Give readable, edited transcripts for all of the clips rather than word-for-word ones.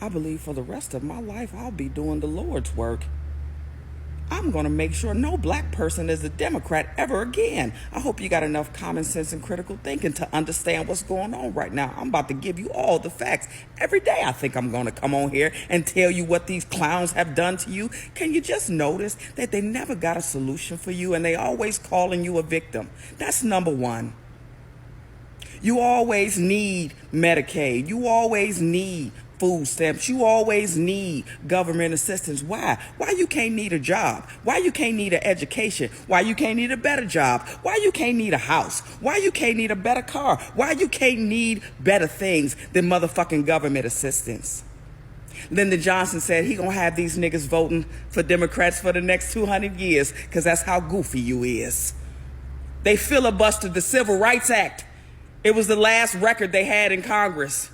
I believe for the rest of my life I'll be doing the Lord's work. I'm going to make sure no black person is a Democrat ever again. I hope you got enough common sense and critical thinking to understand what's going on right now. I'm about to give you all the facts. Every day I think I'm going to come on here and tell you what these clowns have done to you. Can you just notice that they never got a solution for you and they always calling you a victim? That's number one. You always need Medicaid. You always need food stamps. You always need government assistance. Why? Why you can't need a job? Why you can't need an education? Why you can't need a better job? Why you can't need a house? Why you can't need a better car? Why you can't need better things than motherfucking government assistance? Lyndon Johnson said he gonna have these niggas voting for Democrats for the next 200 years because that's how goofy you is. They filibustered the Civil Rights Act. It was the last record they had in Congress.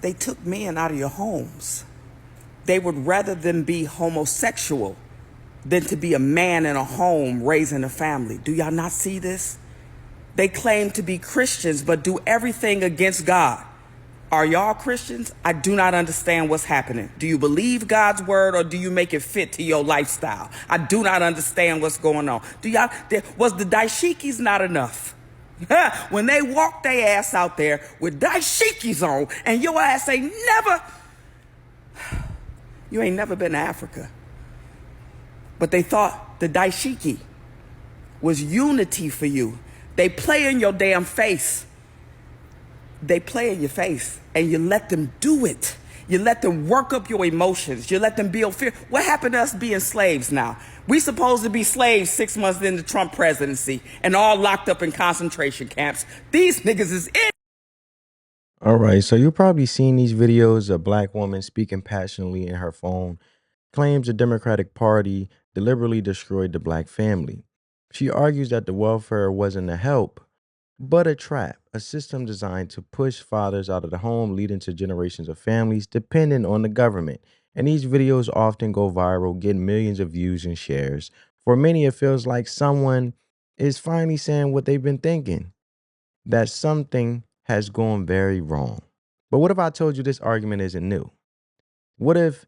They took men out of your homes. They would rather than be homosexual than to be a man in a home raising a family. Do y'all not see this? They claim to be Christians but do everything against God. Are y'all Christians? I do not understand what's happening. Do you believe God's word or do you make it fit to your lifestyle? I do not understand what's going on. Was the dashikis not enough? When they walk their ass out there with dashikis on and your ass you ain't never been to Africa. But they thought the dashiki was unity for you. They play in your damn face. They play in your face and you let them do it. You let them work up your emotions. You let them build fear. What happened to us being slaves now? We supposed to be slaves 6 months into the Trump presidency and all locked up in concentration camps. These niggas is in. All right, so you've probably seen these videos of black woman speaking passionately in her phone, claims the Democratic Party deliberately destroyed the black family. She argues that the welfare wasn't a help, but a trap, a system designed to push fathers out of the home, leading to generations of families dependent on the government. And these videos often go viral, get millions of views and shares. For many, it feels like someone is finally saying what they've been thinking, that something has gone very wrong. But what if I told you this argument isn't new? What if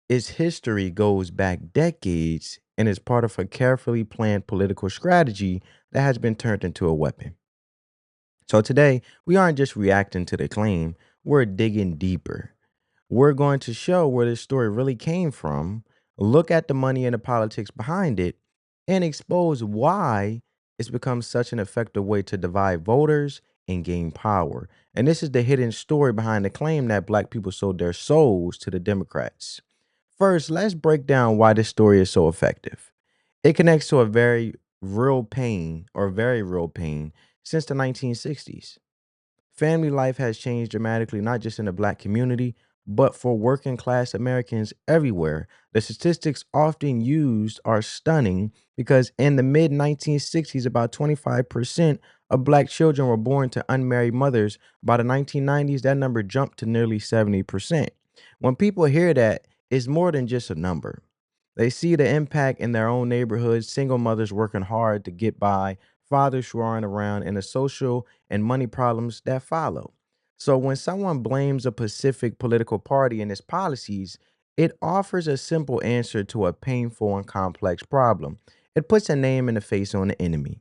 its history goes back decades and is part of a carefully planned political strategy that has been turned into a weapon? So today, we aren't just reacting to the claim, we're digging deeper. We're going to show where this story really came from, look at the money and the politics behind it, and expose why it's become such an effective way to divide voters and gain power. And this is the hidden story behind the claim that black people sold their souls to the Democrats. First, let's break down why this story is so effective. It connects to a very real pain since the 1960s. Family life has changed dramatically, not just in the black community, but for working class Americans everywhere. The statistics often used are stunning because in the mid 1960s, about 25% of black children were born to unmarried mothers. By the 1990s, that number jumped to nearly 70%. When people hear that, it's more than just a number. They see the impact in their own neighborhoods, single mothers working hard to get by, fathers roaring around, and the social and money problems that follow. So when someone blames a specific political party and its policies, it offers a simple answer to a painful and complex problem. It puts a name and a face on the enemy.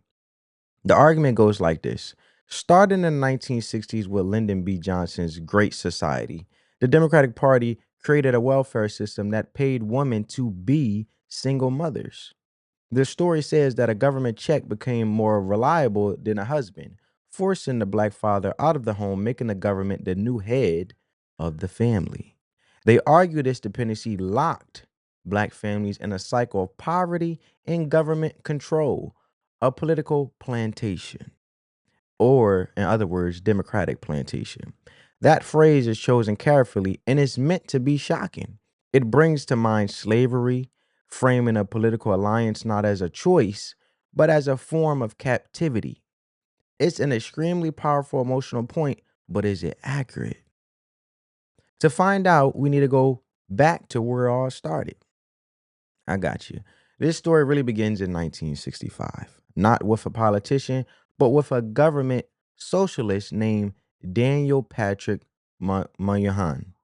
The argument goes like this. Starting in the 1960s with Lyndon B. Johnson's Great Society, the Democratic Party created a welfare system that paid women to be single mothers. The story says that a government check became more reliable than a husband, forcing the black father out of the home, making the government the new head of the family. They argue this dependency locked black families in a cycle of poverty and government control, a political plantation, or, in other words, democratic plantation. That phrase is chosen carefully and is meant to be shocking. It brings to mind slavery, framing a political alliance not as a choice, but as a form of captivity. It's an extremely powerful emotional point, but is it accurate? To find out, we need to go back to where it all started. I got you. This story really begins in 1965, not with a politician, but with a government socialist named Daniel Patrick Moynihan.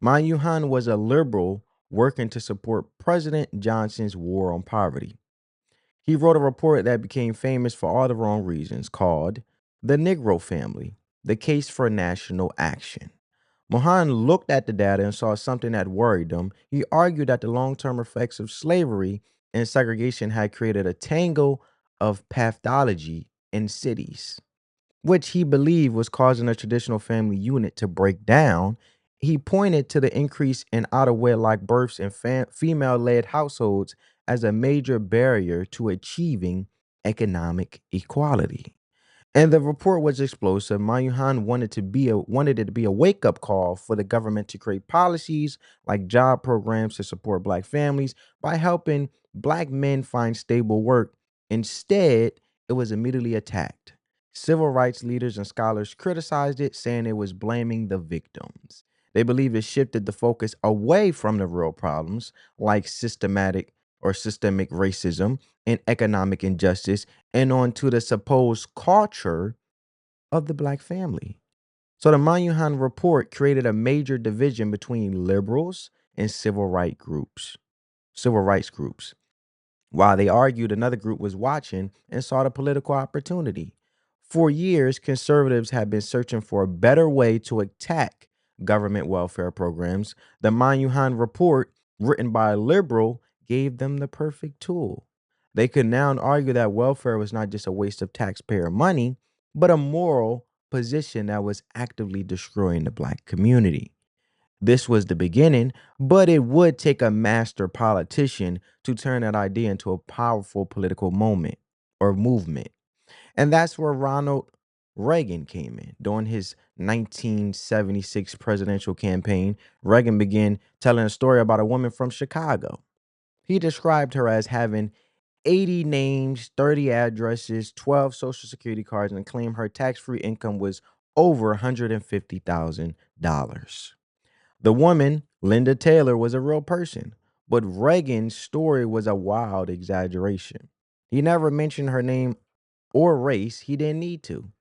Moynihan was a liberal working to support President Johnson's war on poverty. He wrote a report that became famous for all the wrong reasons called The Negro Family, The Case for National Action. Mohan looked at the data and saw something that worried him. He argued that the long term effects of slavery and segregation had created a tangle of pathology in cities, which he believed was causing a traditional family unit to break down. He pointed to the increase in out of wedlock births in female led households as a major barrier to achieving economic equality. And the report was explosive. Moynihan wanted it to be a wake-up call for the government to create policies like job programs to support black families by helping black men find stable work. Instead, it was immediately attacked. Civil rights leaders and scholars criticized it, saying it was blaming the victims. They believe it shifted the focus away from the real problems like systemic racism and economic injustice and onto the supposed culture of the black family. So the Moynihan Report created a major division between liberals and civil rights groups. While they argued, another group was watching and saw the political opportunity. For years, conservatives have been searching for a better way to attack government welfare programs. The Moynihan Report, written by a liberal, gave them the perfect tool. They could now argue that welfare was not just a waste of taxpayer money, but a moral position that was actively destroying the black community. This was the beginning, but it would take a master politician to turn that idea into a powerful political moment or movement. And that's where Ronald Reagan came in. During his 1976 presidential campaign, Reagan began telling a story about a woman from Chicago. He described her as having 80 names, 30 addresses, 12 social security cards, and claimed her tax free income was over $150,000. The woman, Linda Taylor, was a real person, but Reagan's story was a wild exaggeration. He never mentioned her name or race. He didn't need to.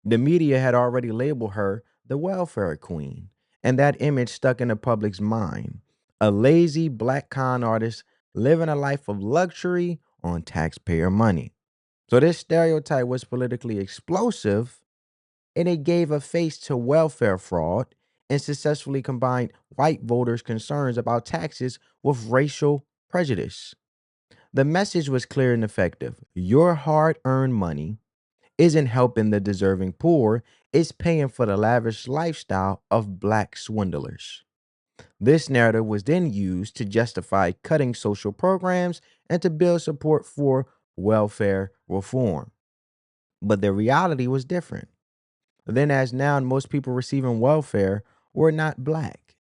The media had already labeled her the welfare queen, and that image stuck in the public's mind. A lazy black con artist living a life of luxury on taxpayer money. So this stereotype was politically explosive, and it gave a face to welfare fraud and successfully combined white voters' concerns about taxes with racial prejudice. The message was clear and effective. Your hard earned money isn't helping the deserving poor, it's paying for the lavish lifestyle of black swindlers. This narrative was then used to justify cutting social programs and to build support for welfare reform. But the reality was different. Then, as now, most people receiving welfare were not black.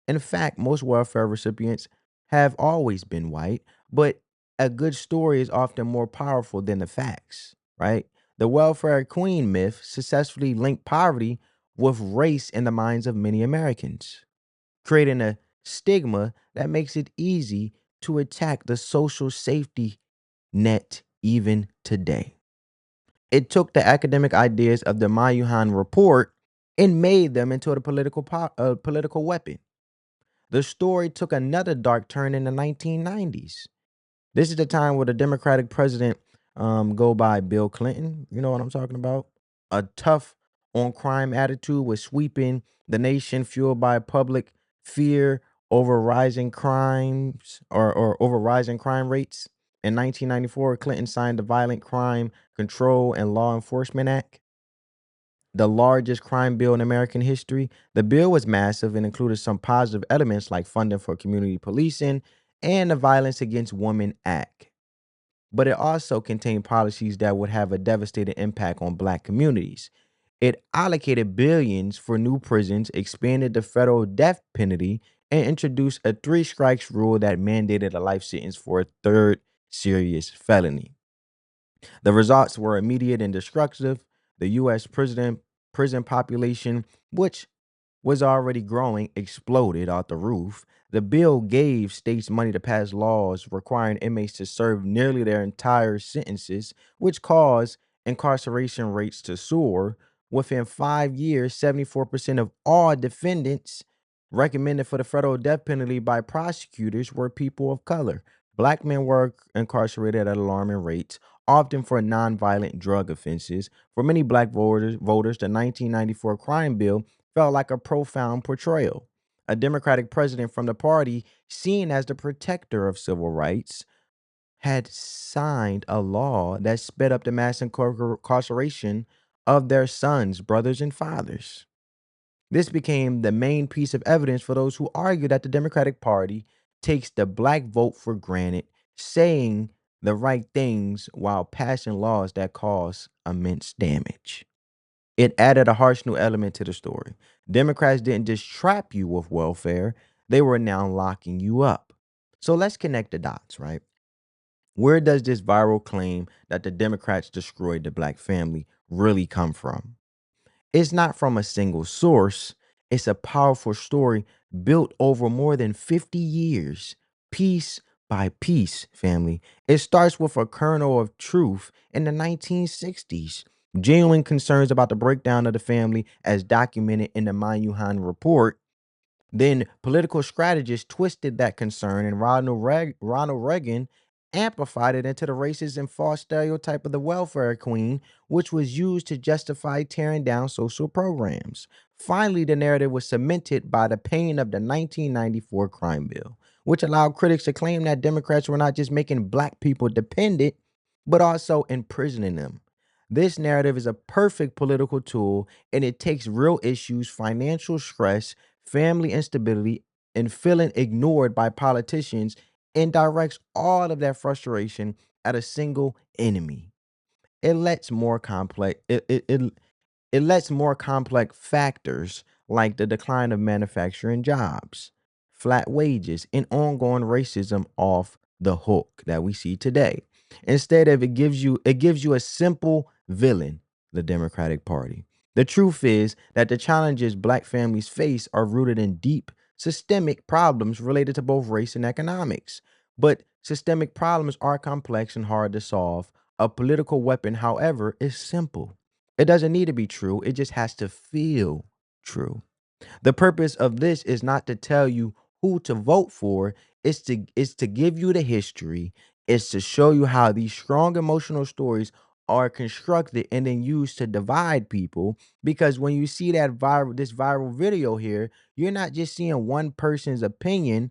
In fact, most welfare recipients have always been white, but a good story is often more powerful than the facts, right? The welfare queen myth successfully linked poverty with race in the minds of many Americans, creating a stigma that makes it easy to attack the social safety net even today. It took the academic ideas of the Moynihan Report and made them into a political weapon. The story took another dark turn in the 1990s. This is the time where the Democratic president go by Bill Clinton. You know what I'm talking about? A tough on crime attitude was sweeping the nation, fueled by public fear over rising crimes or over rising crime rates. In 1994, Clinton signed the Violent Crime Control and Law Enforcement Act, the largest crime bill in American history. The bill was massive and included some positive elements like funding for community policing and the Violence Against Women Act. But it also contained policies that would have a devastating impact on black communities. It allocated billions for new prisons, expanded the federal death penalty, and introduced a three strikes rule that mandated a life sentence for a third serious felony. The results were immediate and destructive. The U.S. prison population, which was already growing, exploded out the roof. The bill gave states money to pass laws requiring inmates to serve nearly their entire sentences, which caused incarceration rates to soar. Within 5 years, 74% of all defendants recommended for the federal death penalty by prosecutors were people of color. Black men were incarcerated at alarming rates, often for nonviolent drug offenses. For many black voters, the 1994 crime bill felt like a profound portrayal. A Democratic president from the party, seen as the protector of civil rights, had signed a law that sped up the mass incarceration of their sons, brothers, and fathers. This became the main piece of evidence for those who argue that the Democratic Party takes the black vote for granted, saying the right things while passing laws that cause immense damage. It added a harsh new element to the story. Democrats didn't just trap you with welfare, they were now locking you up. So let's connect the dots, right? Where does this viral claim that the Democrats destroyed the black family really come from? It's not from a single source. It's a powerful story built over more than 50 years, piece by piece, family. It starts with a kernel of truth in the 1960s. Genuine concerns about the breakdown of the family, as documented in the Moynihan Report. Then political strategists twisted that concern, and Ronald Reagan amplified it into the racist and false stereotype of the welfare queen, which was used to justify tearing down social programs. Finally, the narrative was cemented by the pain of the 1994 crime bill, which allowed critics to claim that Democrats were not just making black people dependent, but also imprisoning them. This narrative is a perfect political tool, and it takes real issues, financial stress, family instability, and feeling ignored by politicians, and directs all of that frustration at a single enemy. It lets more complex it lets more complex factors like the decline of manufacturing jobs, flat wages, and ongoing racism off the hook that we see today. Instead of it gives you a simple villain, the Democratic Party. The truth is that the challenges black families face are rooted in deep systemic problems related to both race and economics. But systemic problems are complex and hard to solve. A political weapon, however, is simple. It doesn't need to be true, it just has to feel true. The purpose of this is not to tell you who to vote for, it's to give you the history, it's to show you how these strong emotional stories are constructed and then used to divide people, because when you see this viral video here, you're not just seeing one person's opinion,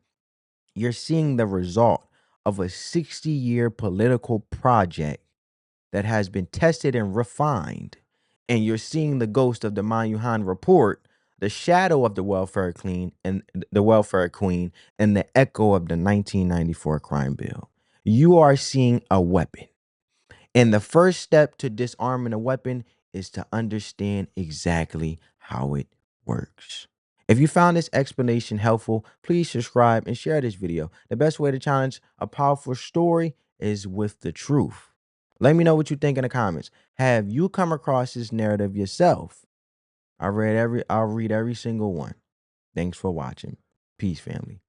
you're seeing the result of a 60-year political project that has been tested and refined, and you're seeing the ghost of the Moynihan Report, the shadow of the welfare queen, and the echo of the 1994 crime bill. You are seeing a weapon. And the first step to disarming a weapon is to understand exactly how it works. If you found this explanation helpful, please subscribe and share this video. The best way to challenge a powerful story is with the truth. Let me know what you think in the comments. Have you come across this narrative yourself? I'll read every single one. Thanks for watching. Peace, family.